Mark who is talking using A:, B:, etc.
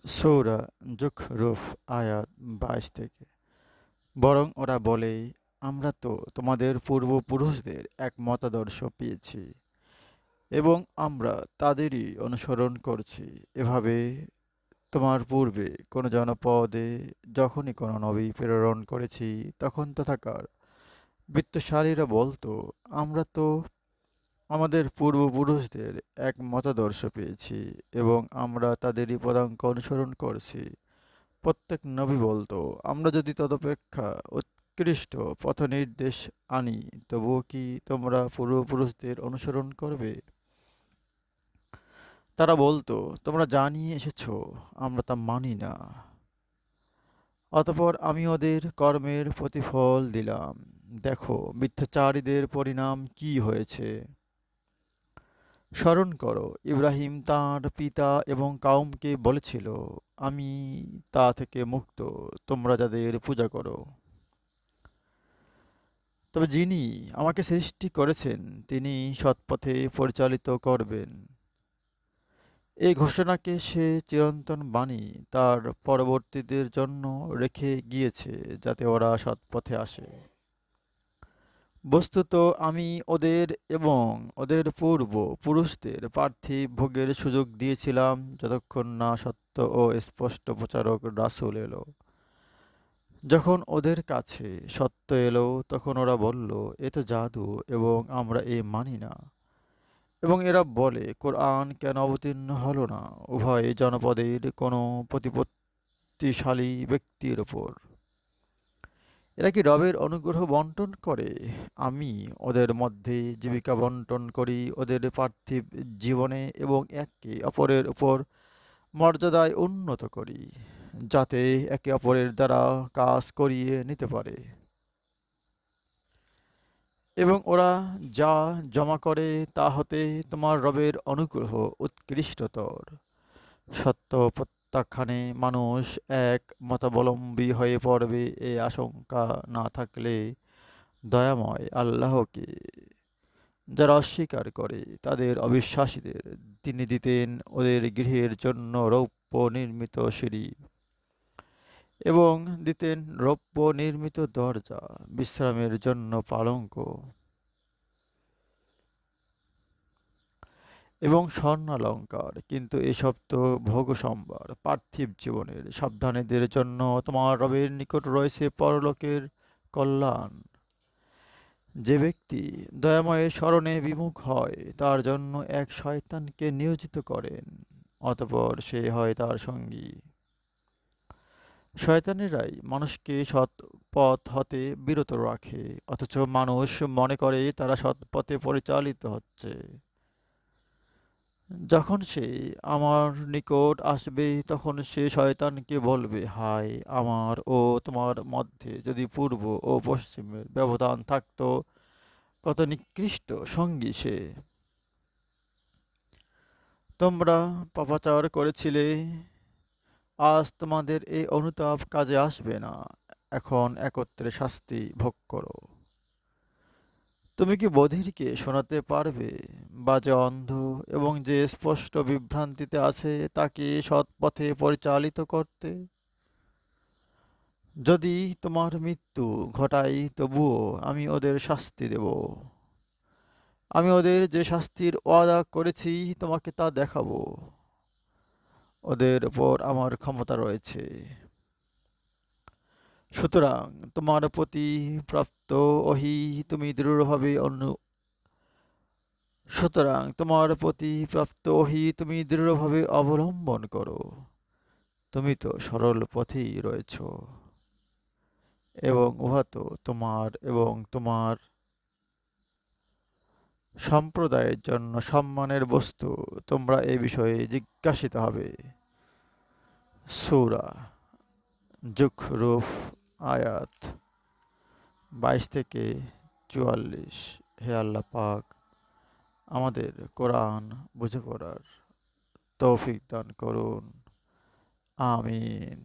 A: সূরা যুখরুফ আয়াত ২২ থেকে। বরং ওরা বলে, আমরা তো তোমাদের পূর্বপুরুষদের এক মতাদর্শ পেয়েছি এবং আমরা তাদেরই অনুসরণ করছি। এভাবে তোমার পূর্বে কোনো জনপদে যখনই কোনো নবী প্রেরণ করেছি, তখন তথাকার বিত্তশালীরা বলতো, আমরা তো আমাদের পূর্বপুরুষদের এক মতাদর্শ পেয়েছি এবং আমরা তাদেরই পদাঙ্ক অনুসরণ করছি। প্রত্যেক নবী বলতো, আমরা যদি তদপেক্ষা উৎকৃষ্ট পথনির্দেশ আনি, তবুও কি তোমরা পূর্বপুরুষদের অনুসরণ করবে? তারা বলতো, তোমরা যা নিয়ে এসেছো আমরা তা মানি না। অতঃপর আমি ওদের কর্মের প্রতিফল দিলাম। দেখো মিথ্যাচারীদের পরিণাম কি হয়েছে। স্মরণ করো, ইব্রাহিম তাঁর পিতা এবং কাউমকে বলেছিল, আমি তা থেকে মুক্ত, তোমরা যাদের পূজা করো। তবে যিনি আমাকে সৃষ্টি করেছেন তিনি সৎপথে পরিচালিত করবেন। এই ঘোষণাকে সে চিরন্তন বাণী তার পরবর্তীদের জন্য রেখে গিয়েছে, যাতে ওরা সৎপথে আসে। বস্তুত আমি ওদের এবং ওদের পূর্ব পুরুষদের পার্থিব ভোগের সুযোগ দিয়েছিলাম, যতক্ষণ না সত্য ও স্পষ্ট প্রচারক রাসূল এলো। যখন ওদের কাছে সত্য এলো, তখন ওরা বলল, এ তো জাদু এবং আমরা এ মানি না। এবং এরা বলে, কোরআন কেন অবতীর্ণ হলো না উভয় জনপদের কোনো প্রতিপত্তিশালী ব্যক্তির ওপর? এরা কি রবের অনুগ্রহ বন্টন করে? আমি ওদের মধ্যে জীবিকা বন্টন করি ওদের পার্থিব জীবনে এবং একে অপরের উপর মর্যাদায় উন্নত করি, যাতে একে অপরের দ্বারা কাজ করিয়ে নিতে পারে। এবং ওরা যা জমা করে তা হতে তোমার রবের অনুগ্রহ উৎকৃষ্টতর। সত্য প্রত্যাখ্যানে মানুষ এক মতাবলম্বী হয়ে পড়বে, এ আশঙ্কা না থাকলে দয়াময় আল্লাহকে যারা অস্বীকার করে তাদের অবিশ্বাসীদের তিনি দিতেন ওদের গৃহের জন্য রৌপ্য নির্মিত সিঁড়ি এবং দিতেন রৌপ্য নির্মিত দরজা, বিশ্রামের জন্য পালঙ্ক এবং স্বর্ণালঙ্কার। কিন্তু এসব তো ভোগ সম্ভার, পার্থিব জীবনের। সাবধানীদের জন্য তোমার রবের নিকট রয়েছে পরলোকের কল্যাণ। যে ব্যক্তি দয়াময়ের স্মরণে বিমুখ হয়, তার জন্য এক শয়তানকে নিয়োজিত করেন, অতঃপর সে হয় তার সঙ্গী। শয়তানেরাই মানুষকে সৎ পথ হতে বিরত রাখে, অথচ মানুষ মনে করে তারা সৎ পথে পরিচালিত হচ্ছে। যখন সে আমার নিকট আসবে, তখন সে শয়তানকে বলবে, হায় আমার ও তোমার মধ্যে যদি পূর্ব ও পশ্চিমের ব্যবধান থাকতো, কত নিকৃষ্ট সঙ্গী সে। তোমরা পাপাচার করেছিলে, আজ তোমাদের এই অনুতাপ কাজে আসবে না। এখন একত্রে শাস্তি ভোগ করো। তুমি কি বধিরকে শোনাতে পারবে, বা যে অন্ধ এবং যে স্পষ্ট বিভ্রান্তিতে আছে তাকে সৎ পথে পরিচালিত করতে? যদি তোমার মৃত্যু ঘটাই, তবুও আমি ওদের শাস্তি দেব। আমি ওদের যে শাস্তির ওয়াদা করেছি তোমাকে তা দেখাবো। ওদের উপর আমার ক্ষমতা রয়েছে। সুতরাং তোমার প্রতি প্রাপ্ত ওহী তুমি দৃঢ়ভাবে অনু সুতরাং তোমার প্রতি প্রাপ্ত ওহী তুমি দৃঢ়ভাবে অবলম্বন করো। তুমি তো সরল পথেই রয়েছ এবং উহা তো তোমার এবং তোমার সম্প্রদায়ের জন্য সম্মানের বস্তু। তোমরা এ বিষয়ে জিজ্ঞাসিত হবে। সূরা যুখরুফ আয়াত ২২ থেকে ৪৪। হে আল্লাহ পাক, আমাদের কোরআন বুঝে পড়ার তৌফিক দান করুন। আমিন।